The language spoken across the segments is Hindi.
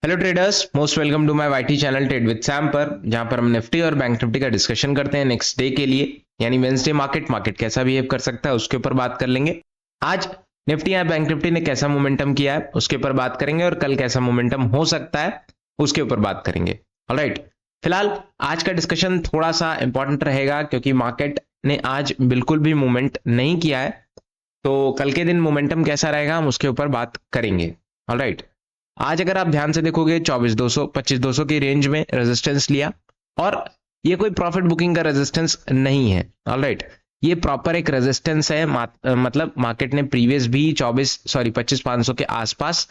Hello traders, most welcome to my YT channel trade with Sam पर, जहां पर हम निफ्टी और बैंक निफ्टी का डिस्कशन करते हैं नेक्स्ट डे के लिए, यानी वेंसडे मार्केट कैसा बिहेव कर सकता है उसके ऊपर बात कर लेंगे। आज निफ्टी या बैंक निफ्टी ने कैसा मोमेंटम किया है उसके ऊपर बात करेंगे और कल कैसा मोमेंटम हो सकता है उसके ऊपर बात करेंगे। ऑलराइट, फिलहाल आज का डिस्कशन थोड़ा सा इंपॉर्टेंट रहेगा क्योंकि मार्केट ने आज बिल्कुल भी मूवमेंट नहीं किया है, तो कल के दिन मोमेंटम कैसा रहेगा हम उसके ऊपर बात करेंगे। ऑलराइट, आज अगर आप ध्यान से देखोगे 24,200 25,200 की रेंज में रेजिस्टेंस लिया और ये कोई प्रॉफिट बुकिंग का रेजिस्टेंस नहीं है। ऑलराइट, ये प्रॉपर एक रेजिस्टेंस है, मतलब मार्केट ने प्रीवियस भी 25,500 के आसपास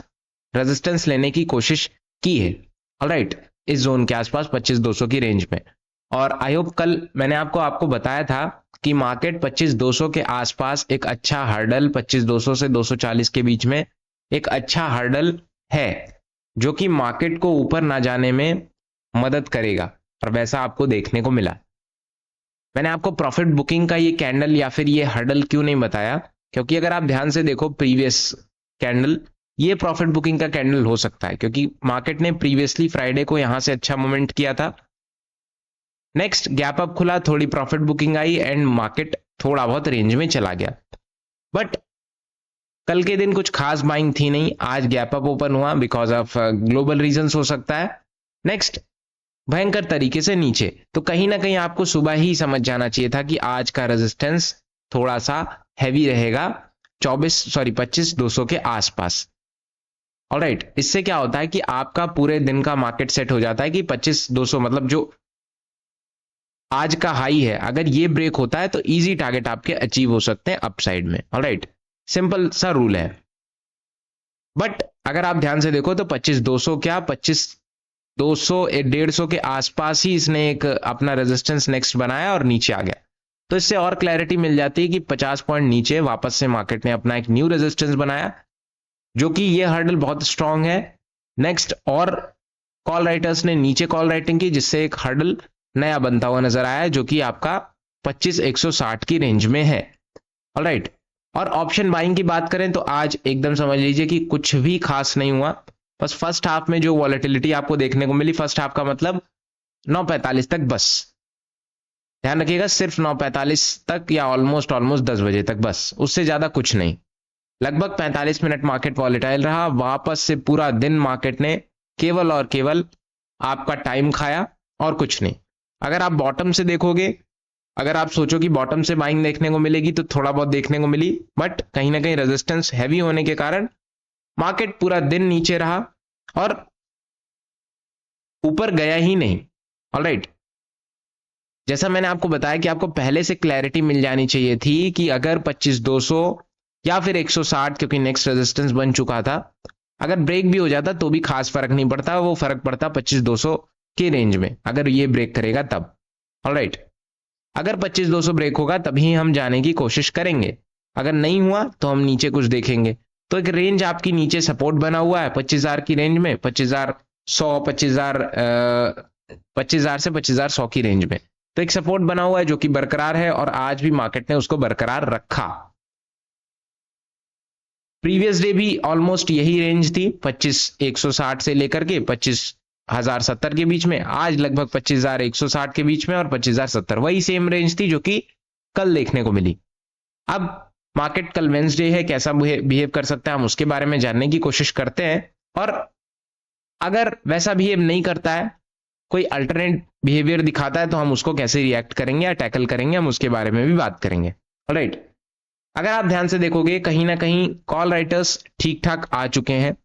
रेजिस्टेंस लेने की कोशिश की है। ऑलराइट, इस जोन के आसपास 25,200 की रेंज में, और आई होप कल मैंने आपको बताया था कि मार्केट 25,200 के आसपास एक अच्छा हर्डल, 25,200 से 240 के बीच में एक अच्छा हर्डल है जो कि मार्केट को ऊपर ना जाने में मदद करेगा, और वैसा आपको देखने को मिला। मैंने आपको प्रॉफिट बुकिंग का ये कैंडल या फिर ये हर्डल क्यों नहीं बताया, क्योंकि अगर आप ध्यान से देखो प्रीवियस कैंडल, ये प्रॉफिट बुकिंग का कैंडल हो सकता है क्योंकि मार्केट ने प्रीवियसली फ्राइडे को यहां से अच्छा मूवमेंट किया था। नेक्स्ट गैप अप खुला, थोड़ी profit booking I and market थोड़ा बहुत रेंज में चला गया, बट कल के दिन कुछ खास बाइंग थी नहीं। आज गैप अप ओपन हुआ बिकॉज ऑफ ग्लोबल रीजंस हो सकता है। नेक्स्ट भयंकर तरीके से नीचे, तो कहीं ना कहीं आपको सुबह ही समझ जाना चाहिए था कि आज का रेजिस्टेंस थोड़ा सा हैवी रहेगा 25,200 के आसपास। ऑलराइट, इससे क्या होता है कि आपका पूरे दिन का मार्केट सेट हो जाता है कि 25,200 मतलब जो आज का हाई है, अगर ये ब्रेक होता है तो इजी टारगेट आपके अचीव हो सकते हैं अपसाइड में। ऑलराइट, सिंपल सा रूल है। बट अगर आप ध्यान से देखो तो 25,200 क्या 25,200 150 के आसपास ही इसने एक अपना रेजिस्टेंस नेक्स्ट बनाया और नीचे आ गया, तो इससे और क्लैरिटी मिल जाती है कि 50 पॉइंट नीचे वापस से मार्केट ने अपना एक न्यू रेजिस्टेंस बनाया, जो कि ये हर्डल बहुत स्ट्रांग है। नेक्स्ट और कॉल राइटर्स ने नीचे कॉल राइटिंग की, जिससे एक हर्डल नया बनता हुआ नजर आया जो कि आपका 25,160 की रेंज में है। ऑलराइट, और ऑप्शन बाइंग की बात करें तो आज एकदम समझ लीजिए कि कुछ भी खास नहीं हुआ। बस फर्स्ट हाफ में जो वॉलेटिलिटी आपको देखने को मिली, फर्स्ट हाफ का मतलब 9:45 तक, बस ध्यान रखिएगा, सिर्फ 9:45 तक या ऑलमोस्ट 10 बजे तक, बस उससे ज्यादा कुछ नहीं। लगभग 45 मिनट मार्केट वॉलेटाइल रहा, वापस से पूरा दिन मार्केट ने केवल और केवल आपका टाइम खाया और कुछ नहीं। अगर आप बॉटम से देखोगे, अगर आप सोचो कि बॉटम से बाइंग देखने को मिलेगी तो थोड़ा बहुत देखने को मिली, बट कहीं ना कहीं रेजिस्टेंस हैवी होने के कारण मार्केट पूरा दिन नीचे रहा और ऊपर गया ही नहीं। ऑलराइट, जैसा मैंने आपको बताया कि आपको पहले से क्लैरिटी मिल जानी चाहिए थी कि अगर 25,200 या फिर 160, क्योंकि नेक्स्ट रेजिस्टेंस बन चुका था, अगर ब्रेक भी हो जाता तो भी खास फर्क नहीं पड़ता, वो फर्क पड़ता 25,200 के रेंज में अगर ये ब्रेक करेगा तब। ऑलराइट, अगर 25,200 ब्रेक होगा तभी हम जाने की कोशिश करेंगे, अगर नहीं हुआ तो हम नीचे कुछ देखेंगे। तो एक रेंज आपकी नीचे सपोर्ट बना हुआ है 25,000 की रेंज में, 25,100 25,000 से 25,100 की रेंज में, तो एक सपोर्ट बना हुआ है जो कि बरकरार है और आज भी मार्केट ने उसको बरकरार रखा। प्रीवियस डे भी ऑलमोस्ट यही रेंज थी, 25,160 से लेकर के 25,070 के बीच में, आज लगभग 25,160 के बीच में और 25,070, वही सेम रेंज थी जो कि कल देखने को मिली। अब मार्केट कल वेंसडे है, कैसा बिहेव कर सकता है हम उसके बारे में जानने की कोशिश करते हैं, और अगर वैसा बिहेव नहीं करता है, कोई अल्टरनेट बिहेवियर दिखाता है, तो हम उसको कैसे रिएक्ट करेंगे या टैकल करेंगे हम उसके बारे में भी बात करेंगे। ऑलराइट, अगर आप ध्यान से देखोगे कहीं ना कहीं कॉल राइटर्स ठीक ठाक आ चुके हैं।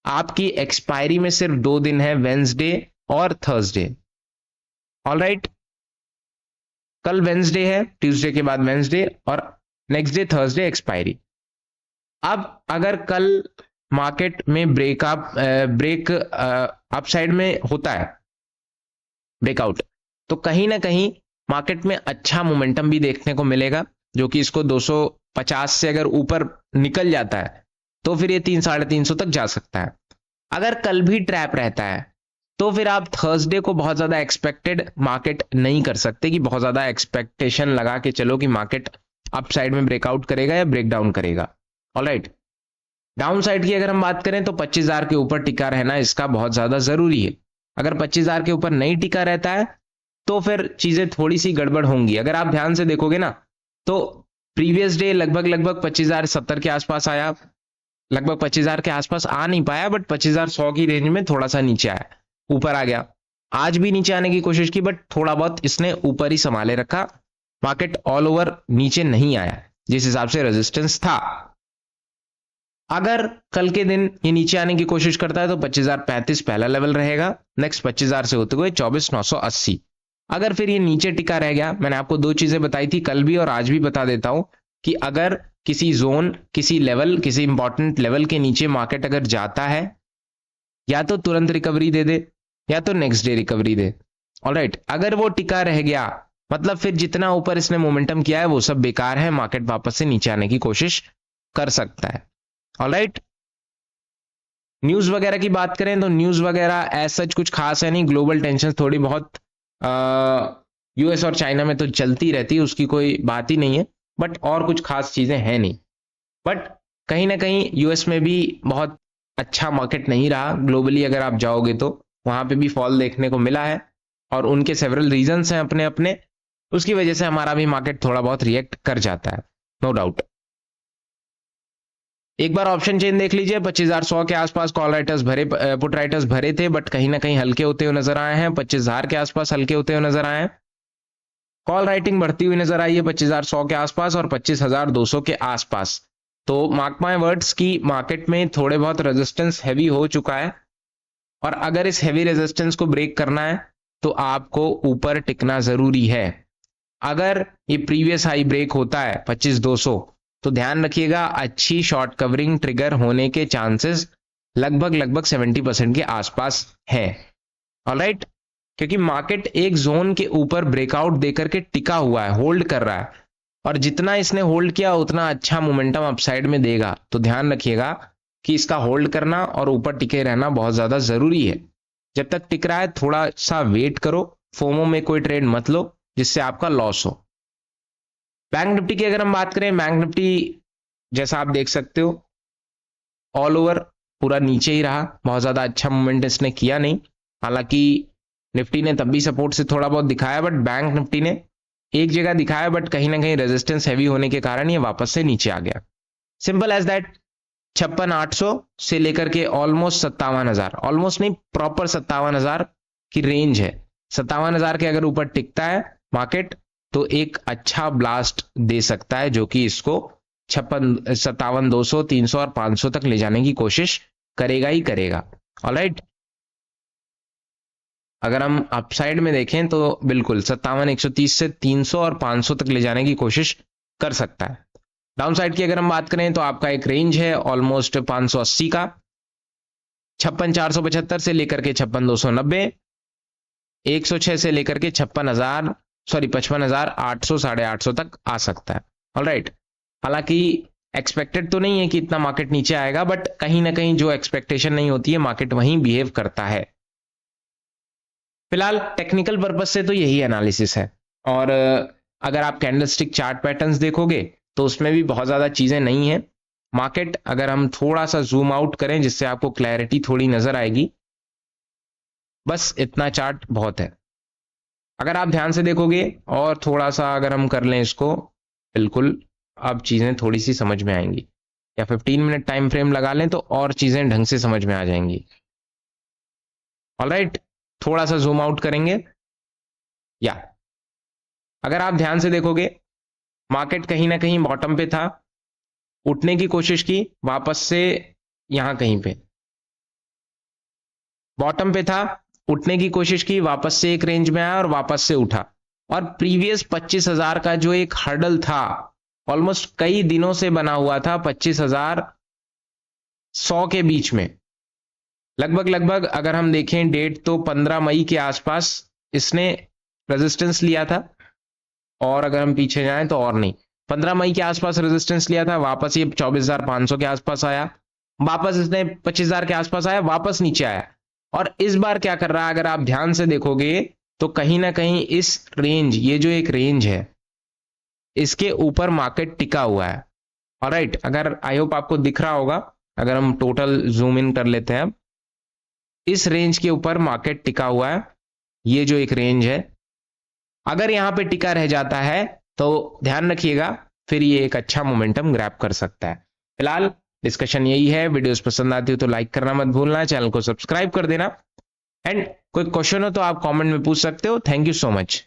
आपकी एक्सपायरी में सिर्फ 2 दिन है, वेंसडे और थर्सडे। ऑलराइट, कल वेंसडे है, ट्यूसडे के बाद वेंसडे और नेक्स्ट डे थर्सडे एक्सपायरी। अब अगर कल मार्केट में ब्रेक अपसाइड में होता है, ब्रेकआउट, तो कहीं ना कहीं मार्केट में अच्छा मोमेंटम भी देखने को मिलेगा, जो कि इसको 250 से अगर ऊपर निकल जाता है तो फिर ये 300-350 तक जा सकता है। अगर कल भी ट्रैप रहता है तो फिर आप थर्सडे को बहुत ज्यादा एक्सपेक्टेड मार्केट नहीं कर सकते कि बहुत ज्यादा एक्सपेक्टेशन लगा के चलो कि मार्केट अपसाइड में ब्रेकआउट करेगा या ब्रेक डाउन करेगा। ऑलराइट, डाउन साइड की अगर हम बात करें तो 25,000 के ऊपर टिका रहना इसका बहुत ज्यादा जरूरी है। अगर 25,000 के ऊपर नहीं टिका रहता है तो फिर चीजें थोड़ी सी गड़बड़ होंगी। अगर आप ध्यान से देखोगे ना तो प्रीवियस डे लगभग लगभग 25,070 के आसपास आया, लगभग 25,000 के आसपास आ नहीं पाया, बट 25,100 की रेंज में थोड़ा सा नीचे आया, ऊपर आ गया। आज भी नीचे आने की कोशिश की बट थोड़ा बहुत इसने ऊपर ही संभाले रखा, मार्केट ऑल ओवर नीचे नहीं आया जिस हिसाब से रेजिस्टेंस था। अगर कल के दिन ये नीचे आने की कोशिश करता है तो 25,035 पहला लेवल रहेगा, नेक्स्ट 25,000 से होते हुए 24,980। अगर फिर ये नीचे टिका रह गया, मैंने आपको दो चीजें बताई थी कल भी और आज भी बता देता हूं कि अगर किसी जोन, किसी लेवल, किसी इंपॉर्टेंट लेवल के नीचे मार्केट अगर जाता है या तो तुरंत रिकवरी दे दे या तो नेक्स्ट डे रिकवरी दे। ऑलराइट, अगर वो टिका रह गया मतलब फिर जितना ऊपर इसने मोमेंटम किया है वो सब बेकार है, मार्केट वापस से नीचे आने की कोशिश कर सकता है। ऑलराइट, न्यूज वगैरह की बात करें तो न्यूज वगैरह एज सच कुछ खास है नहीं। ग्लोबल टेंशन थोड़ी बहुत यूएस और चाइना में तो चलती रहती है, उसकी कोई बात ही नहीं है, बट और कुछ खास चीजें हैं नहीं। बट कहीं ना कहीं यूएस में भी बहुत अच्छा मार्केट नहीं रहा। ग्लोबली अगर आप जाओगे तो वहां पे भी फॉल देखने को मिला है और उनके सेवरल रीजंस हैं अपने अपने, उसकी वजह से हमारा भी मार्केट थोड़ा बहुत रिएक्ट कर जाता है, नो डाउट। एक बार ऑप्शन चेन देख लीजिए, 25,100 के आसपास कॉल राइटर्स भरे, पुट राइटर्स भरे थे, बट कहीं ना कहीं हल्के होते हुए नजर आए हैं। 25,000 के आसपास हल्के होते हुए नजर आए हैं। कॉल राइटिंग बढ़ती हुई नजर आई है 25,100 के आसपास और 25,200 के आसपास। तो मार्क माय वर्ड्स की मार्केट में थोड़े बहुत रेजिस्टेंस हैवी हो चुका है और अगर इस हैवी रेजिस्टेंस को ब्रेक करना है तो आपको ऊपर टिकना जरूरी है। अगर ये प्रीवियस हाई ब्रेक होता है 25,200 तो ध्यान रखिएगा अच्छी शॉर्ट कवरिंग ट्रिगर होने के चांसेस लगभग लगभग 70% के आसपास है। ऑलराइट, क्योंकि मार्केट एक जोन के ऊपर ब्रेकआउट देकर के टिका हुआ है, होल्ड कर रहा है, और जितना इसने होल्ड किया उतना अच्छा मोमेंटम अपसाइड में देगा। तो ध्यान रखिएगा कि इसका होल्ड करना और ऊपर टिके रहना बहुत ज्यादा जरूरी है। जब तक टिक रहा है थोड़ा सा वेट करो, फोमो में कोई ट्रेड मत लो जिससे आपका लॉस हो। बैंक निफ्टी की अगर हम बात करें, बैंक निफ्टी जैसा आप देख सकते हो ऑल ओवर पूरा नीचे ही रहा, बहुत ज्यादा अच्छा मूवमेंट इसने किया नहीं। हालांकि निफ्टी ने तब भी सपोर्ट से थोड़ा बहुत दिखाया, बट बैंक निफ्टी ने एक जगह दिखाया बट कहीं ना कहीं रेजिस्टेंस हैवी होने के कारण ये वापस से नीचे आ गया। सिंपल एज दैट, 56,800 से लेकर के ऑलमोस्ट 57,000, ऑलमोस्ट नहीं प्रॉपर 57,000 की रेंज है। 57,000 के अगर ऊपर टिकता है मार्केट तो एक अच्छा ब्लास्ट दे सकता है जो कि इसको 57, 200, 300 और 500 तक ले जाने की कोशिश करेगा ही करेगा। ऑलराइट, अगर हम अपसाइड में देखें तो बिल्कुल 57,130 से 300 और 500 तक ले जाने की कोशिश कर सकता है। डाउन साइड की अगर हम बात करें तो आपका एक रेंज है ऑलमोस्ट 580 का, 56,475 से लेकर के 56,290, 106 से लेकर के 55,800 850 तक आ सकता है। ऑलराइट, हालांकि एक्सपेक्टेड तो नहीं है कि इतना मार्केट नीचे आएगा, बट कहीं ना कहीं जो एक्सपेक्टेशन नहीं होती है मार्केट वहीं बिहेव करता है। फिलहाल टेक्निकल पर्पज से तो यही एनालिसिस है, और अगर आप कैंडलस्टिक चार्ट पैटर्न्स देखोगे तो उसमें भी बहुत ज्यादा चीजें नहीं है। मार्केट अगर हम थोड़ा सा जूम आउट करें जिससे आपको क्लैरिटी थोड़ी नजर आएगी, बस इतना चार्ट बहुत है। अगर आप ध्यान से देखोगे और थोड़ा सा अगर हम कर लें इसको, बिल्कुल अब चीजें थोड़ी सी समझ में आएंगी, या 15 मिनट टाइम फ्रेम लगा लें तो और चीजें ढंग से समझ में आ जाएंगी। ऑलराइट, थोड़ा सा जूम आउट करेंगे, या अगर आप ध्यान से देखोगे मार्केट कहीं ना कहीं बॉटम पे था, उठने की कोशिश की, वापस से यहां कहीं पे बॉटम पे था, उठने की कोशिश की, वापस से एक रेंज में आया और वापस से उठा। और प्रीवियस 25,000 का जो एक हर्डल था ऑलमोस्ट कई दिनों से बना हुआ था 25,100 के बीच में, लगभग लगभग अगर हम देखें डेट तो 15 मई के आसपास इसने रेजिस्टेंस लिया था, और अगर हम पीछे जाएं तो और नहीं, 15 मई के आसपास रेजिस्टेंस लिया था, वापस ये 24,500 के आसपास आया, वापस इसने 25,000 के आसपास आया, वापस नीचे आया। और इस बार क्या कर रहा है अगर आप ध्यान से देखोगे तो कहीं ना कहीं इस रेंज, ये जो एक रेंज है इसके ऊपर मार्केट टिका हुआ है। ऑलराइट, अगर आई होप आपको दिख रहा होगा, अगर हम टोटल जूम इन कर लेते हैं, अब इस रेंज के ऊपर मार्केट टिका हुआ है, ये जो एक रेंज है, अगर यहां पे टिका रह जाता है तो ध्यान रखिएगा फिर ये एक अच्छा मोमेंटम ग्रैब कर सकता है। फिलहाल डिस्कशन यही है। वीडियोस पसंद आती हो तो लाइक करना मत भूलना, चैनल को सब्सक्राइब कर देना, एंड कोई क्वेश्चन हो तो आप कमेंट में पूछ सकते हो। Thank you so much.